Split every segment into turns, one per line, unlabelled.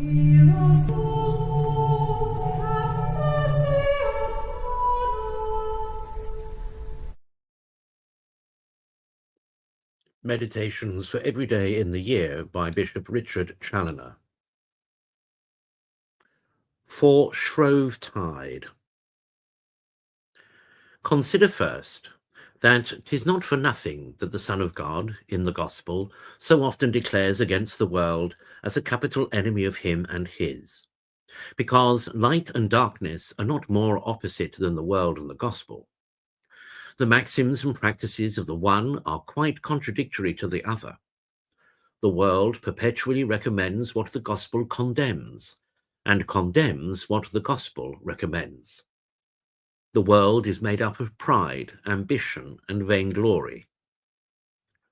Hear us, O Lord, have mercy upon us.
Meditations for Every Day in the Year by Bishop Richard Challoner. For SHROVE-TIDE. Consider first that 'tis not for nothing that the Son of God, in the Gospel, so often declares against the world as a capital enemy of him and his, because light and darkness are not more opposite than the world and the Gospel. The maxims and practices of the one are quite contradictory to the other. The world perpetually recommends what the Gospel condemns, and condemns what the Gospel recommends. The world is made up of pride, ambition, and vainglory.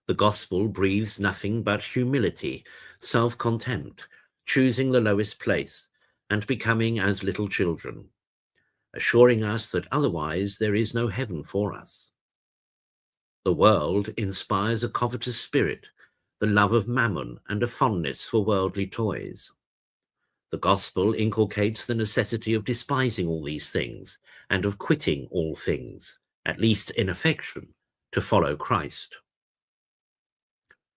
The Gospel breathes nothing but humility, self-contempt, choosing the lowest place, and becoming as little children, assuring us that otherwise there is no heaven for us. The world inspires a covetous spirit, the love of mammon, and a fondness for worldly toys. The Gospel inculcates the necessity of despising all these things, and of quitting all things, at least in affection, to follow Christ.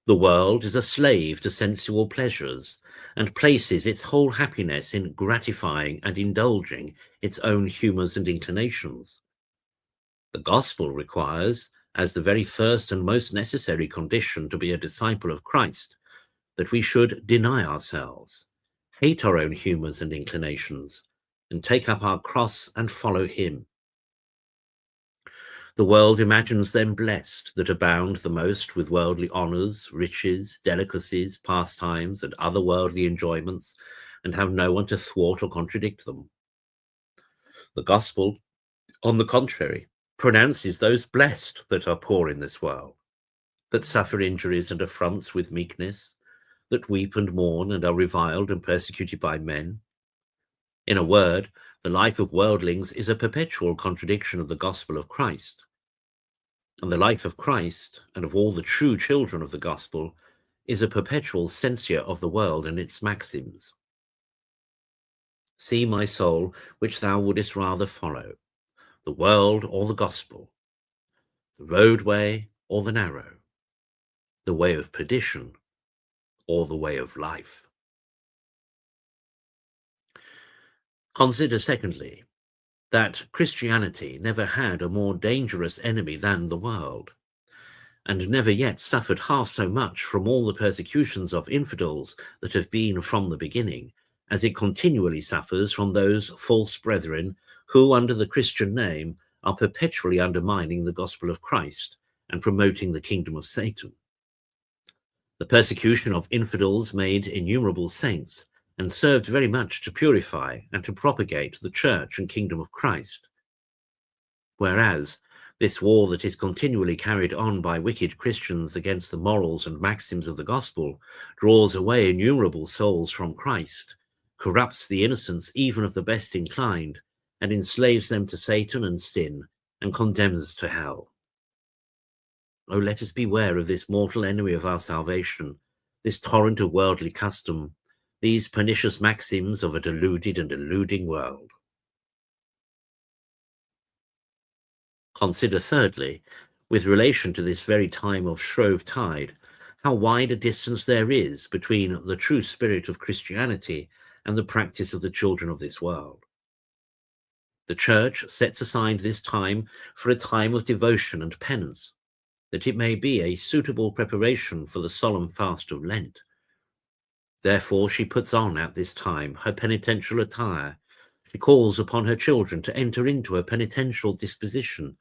The world is a slave to sensual pleasures, and places its whole happiness in gratifying and indulging its own humours and inclinations. The Gospel requires, as the very first and most necessary condition to be a disciple of Christ, that we should deny ourselves, hate our own humours and inclinations, and take up our cross and follow him. The world imagines them blessed that abound the most with worldly honours, riches, delicacies, pastimes, and other worldly enjoyments, and have no one to thwart or contradict them. The Gospel, on the contrary, pronounces those blessed that are poor in this world, that suffer injuries and affronts with meekness, that weep and mourn and are reviled and persecuted by men. In a word, the life of worldlings is a perpetual contradiction of the gospel of Christ. And the life of Christ, and of all the true children of the gospel, is a perpetual censure of the world and its maxims. See, my soul, which thou wouldest rather follow, the world or the gospel, the roadway or the narrow, the way of perdition or the way of life. Consider, secondly, that Christianity never had a more dangerous enemy than the world, and never yet suffered half so much from all the persecutions of infidels that have been from the beginning, as it continually suffers from those false brethren who, under the Christian name, are perpetually undermining the gospel of Christ and promoting the kingdom of Satan. The persecution of infidels made innumerable saints, and served very much to purify and to propagate the church and kingdom of Christ. Whereas this war that is continually carried on by wicked Christians against the morals and maxims of the gospel draws away innumerable souls from Christ, corrupts the innocence even of the best inclined, and enslaves them to Satan and sin, and condemns to hell. Oh, let us beware of this mortal enemy of our salvation, this torrent of worldly custom, these pernicious maxims of a deluded and deluding world. Consider, thirdly, with relation to this very time of SHROVE-TIDE, how wide a distance there is between the true spirit of Christianity and the practice of the children of this world. The Church sets aside this time for a time of devotion and penance, that it may be a suitable preparation for the solemn fast of Lent. Therefore she puts on at this time her penitential attire. She calls upon her children to enter into a penitential disposition,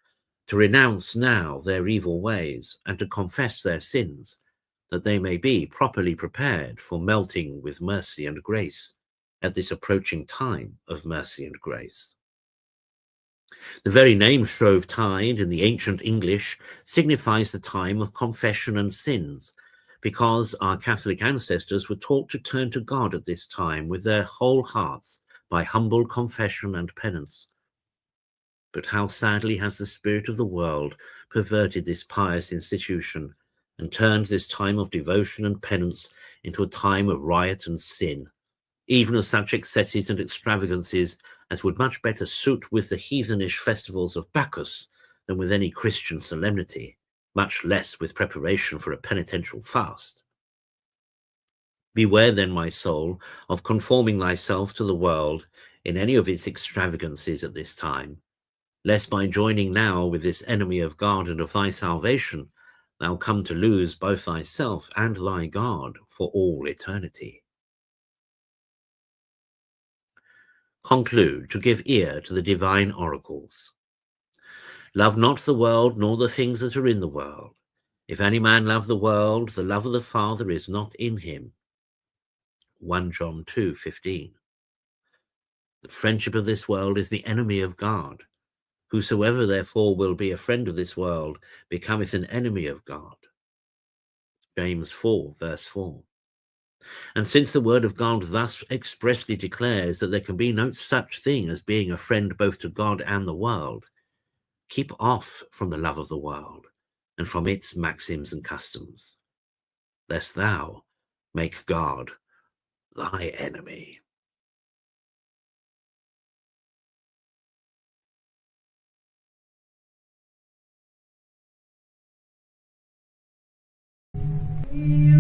to renounce now their evil ways, and to confess their sins, that they may be properly prepared for melting with mercy and grace at this approaching time of mercy and grace. The very name SHROVE-TIDE in the ancient English signifies the time of confession and sins, because our Catholic ancestors were taught to turn to God at this time with their whole hearts by humble confession and penance. But how sadly has the spirit of the world perverted this pious institution and turned this time of devotion and penance into a time of riot and sin, even of such excesses and extravagances as would much better suit with the heathenish festivals of Bacchus than with any Christian solemnity, much less with preparation for a penitential fast. Beware then, my soul, of conforming thyself to the world in any of its extravagancies at this time, lest by joining now with this enemy of God and of thy salvation, thou come to lose both thyself and thy God for all eternity. Conclude to give ear to the divine oracles. Love not the world, nor the things that are in the world. If any man love the world, the love of the Father is not in him. 1 John 2:15. The friendship of this world is the enemy of God. Whosoever therefore will be a friend of this world becometh an enemy of God. James 4:4. And since the word of God thus expressly declares that there can be no such thing as being a friend both to God and the world, keep off from the love of the world and from its maxims and customs, lest thou make God thy enemy.
Yeah.